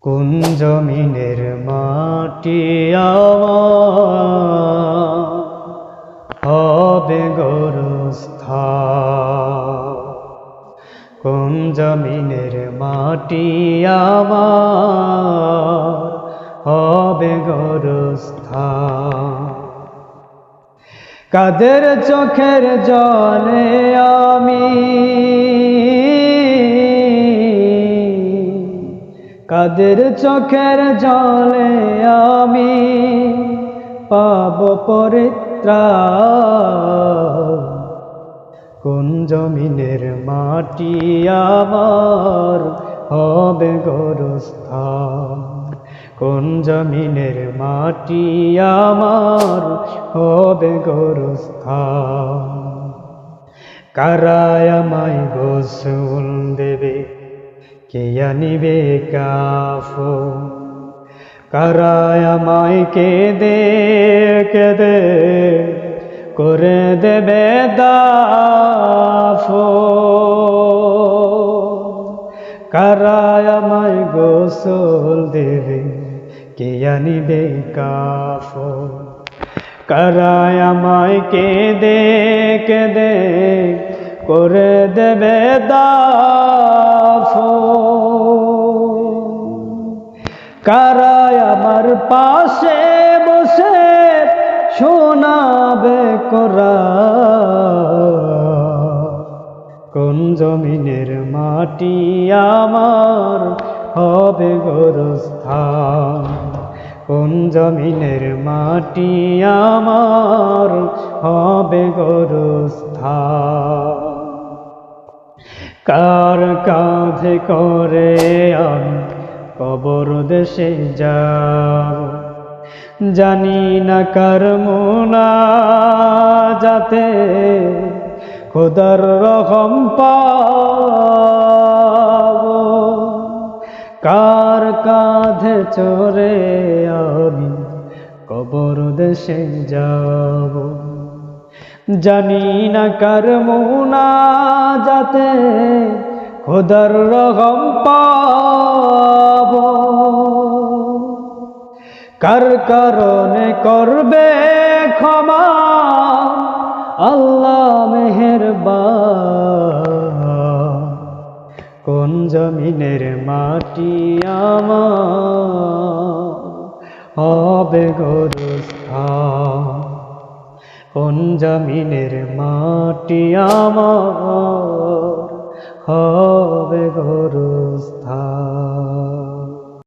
কোন জমিনের মাটি আমার হবে গোরস্থান। কোন জমিনের মাটি আমার হবে গোরস্থান। কাদের চোখের জলে আমি, কাদের চোখের জলে আমি পাব পরিত্রাণ। কোন জমিনের মাটি আমার হবে গোরস্থান। কোন জমিনের মাটি আমার হবে গোরস্থান। কারায় আমায় গোসল দেবে, কে আনিবে কাফন। কারায় আমায় কেঁদে কেঁদে করে দেবে দাফন। কারায় আমায় গোসল দেবে, কে আনিবে কাফন। কারায় আমায় কেঁদে কেঁদে করে দেবে দাফন। কারায় আমার পাশে বসে শোনাবে কোরআন। কোন জমিনের মাটি আমার হবে গোরস্থান। কোন জমিনের মাটি আমার হবে গোরস্থান। কার কাঁধে করে আমি কবর দেশে যাব, জানি না কার মুনাজাতে খোদার রহম পাব। কার কাঁধে চড়ে আমি কবর দেশে যাব, জানি না কার মুনাজাতে খোদার রহম পাব। কার কারণে করবে ক্ষমা আল্লাহ মেহেরবান। কোন জমিনের মাটি আমার হবে গোরস্থান। কোন জমিনের মাটি আমার হবে গোরস্থান।